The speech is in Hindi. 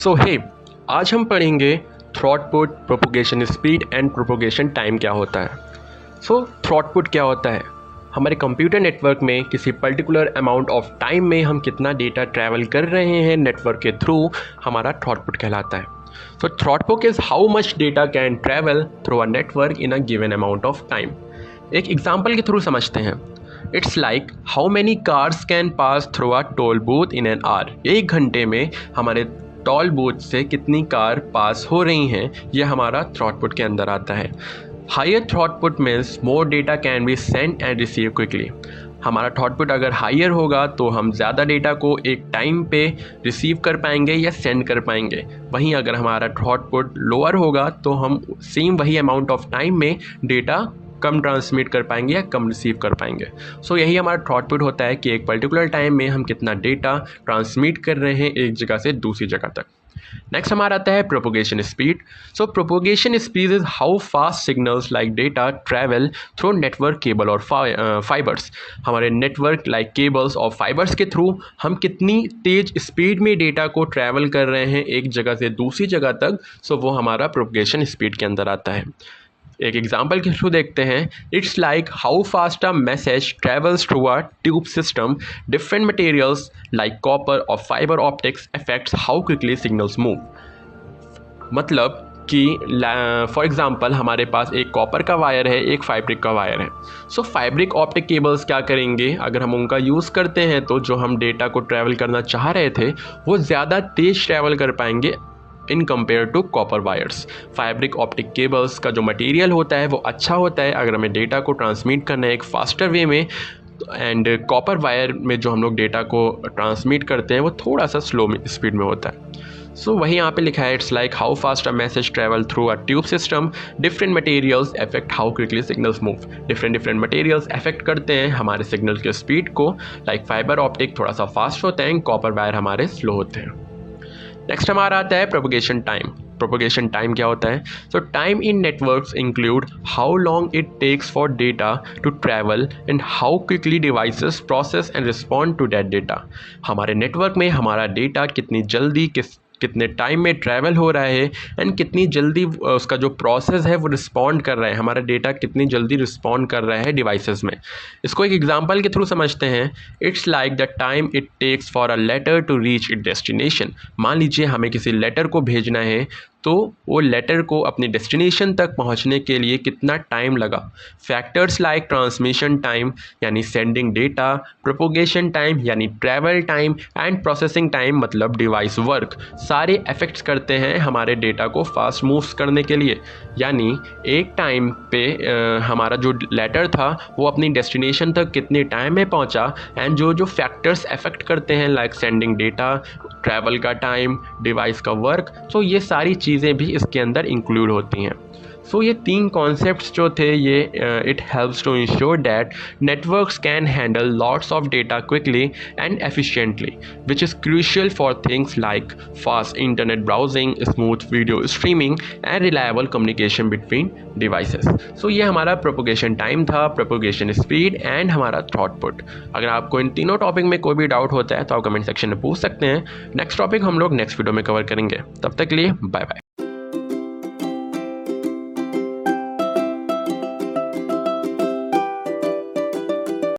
आज हम पढ़ेंगे throughput, propagation speed and propagation time क्या होता है। थ्रॉटपुट क्या होता है? हमारे कंप्यूटर नेटवर्क में किसी पर्टिकुलर अमाउंट ऑफ टाइम में हम कितना डेटा ट्रैवल कर रहे हैं नेटवर्क के थ्रू, हमारा थ्रॉटपुट कहलाता है। Throughput is how much data can travel through a network in a given amount of time. एक एग्जाम्पल के थ्रू समझते हैं। It's like how many cars can pass through a toll booth in an hour. 1 घंटे में हमारे टोल बूथ से कितनी कार पास हो रही हैं, यह हमारा थ्रॉटपुट के अंदर आता है। Higher throughput means more data can be send and receive quickly. हमारा थ्रॉटपुट अगर हायर होगा तो हम ज़्यादा डेटा को एक टाइम पे रिसीव कर पाएंगे या सेंड कर पाएंगे। वहीं अगर हमारा थ्रॉटपुट लोअर होगा तो हम सेम वही अमाउंट ऑफ टाइम में डेटा कम ट्रांसमिट कर पाएंगे या कम रिसीव कर पाएंगे। यही हमारा थ्रॉटपुट होता है कि एक पर्टिकुलर टाइम में हम कितना डेटा ट्रांसमिट कर रहे हैं एक जगह से दूसरी जगह तक। नेक्स्ट हमारा आता है propagation speed. Propagation speed is how fast signals like data travel through network cable और फाइबर्स। हमारे नेटवर्क लाइक केबल्स और फाइबर्स के थ्रू हम कितनी तेज स्पीड में डेटा को ट्रैवल कर रहे हैं एक जगह से दूसरी जगह तक, वो हमारा प्रोपोगेशन स्पीड के अंदर आता है। एक एग्जाम्पल के थ्रू देखते हैं। It's like how fast a message travels through a tube system. Different materials like copper और fibre optics affects how quickly signals move. मतलब कि फॉर एग्जांपल हमारे पास एक कॉपर का वायर है, एक फाइब्रिक का वायर है। फाइब्रिक ऑप्टिक केबल्स क्या करेंगे, अगर हम उनका यूज़ करते हैं तो जो हम डेटा को ट्रैवल करना चाह रहे थे वो ज़्यादा तेज़ ट्रैवल कर पाएंगे in compare to copper wires. Fibre optic cables का जो मटेरियल होता है वो अच्छा होता है अगर हमें डेटा को ट्रांसमिट करना है एक फास्टर वे में, एंड कॉपर वायर में जो हम लोग डेटा को ट्रांसमिट करते हैं वो थोड़ा सा स्लो स्पीड में होता है। वही यहाँ पे लिखा है। It's like how fast a message travel through a tube system. Different materials affect how quickly signals move. Different materials affect करते हैं हमारे सिग्नल के स्पीड को। लाइक फाइबर ऑप्टिक थोड़ा सा फास्ट होते हैं, कॉपर वायर हमारे स्लो होते हैं। नेक्स्ट हमारा आता है प्रोपोगेशन टाइम। प्रोपोगेशन टाइम क्या होता है? Time in networks include how long it takes for data to travel and how quickly devices process and respond to that data. हमारे नेटवर्क में हमारा डेटा कितनी जल्दी कितने टाइम में ट्रैवल हो रहा है एंड कितनी जल्दी उसका जो प्रोसेस है वो रिस्पॉन्ड कर रहा है, हमारा डेटा कितनी जल्दी रिस्पॉन्ड कर रहा है डिवाइसेस में। इसको एक एग्जांपल के थ्रू समझते हैं। It's like the time it takes for a letter to reach it destination. मान लीजिए हमें किसी लेटर को भेजना है तो वो लेटर को अपने डेस्टिनेशन तक पहुंचने के लिए कितना टाइम लगा। फैक्टर्स लाइक ट्रांसमिशन टाइम यानी सेंडिंग डेटा, प्रोपोगेशन टाइम यानी travel time and processing time मतलब डिवाइस वर्क, सारे अफेक्ट्स करते हैं हमारे डेटा को फास्ट मूव्स करने के लिए। यानी एक टाइम पे हमारा जो लेटर था वो अपनी डेस्टिनेशन तक कितने टाइम में पहुंचा, एंड जो फैक्टर्स अफेक्ट करते हैं लाइक सेंडिंग डेटा, ट्रैवल का टाइम, डिवाइस का वर्क, ये सारी चीज़ें भी इसके अंदर इंक्लूड होती हैं। ये 3 कॉन्सेप्ट्स जो थे ये it helps to ensure that networks can handle lots of data quickly and efficiently which is crucial for things like fast internet browsing, smooth video streaming and reliable communication between devices. ये हमारा प्रोपोगेशन टाइम था, प्रोपोगेशन स्पीड एंड हमारा थ्रॉटपुट। अगर आपको इन तीनों टॉपिक में कोई भी डाउट होता है तो आप कमेंट सेक्शन में पूछ सकते हैं। नेक्स्ट टॉपिक हम लोग नेक्स्ट वीडियो में कवर करेंगे। तब तक के लिए बाय बाय।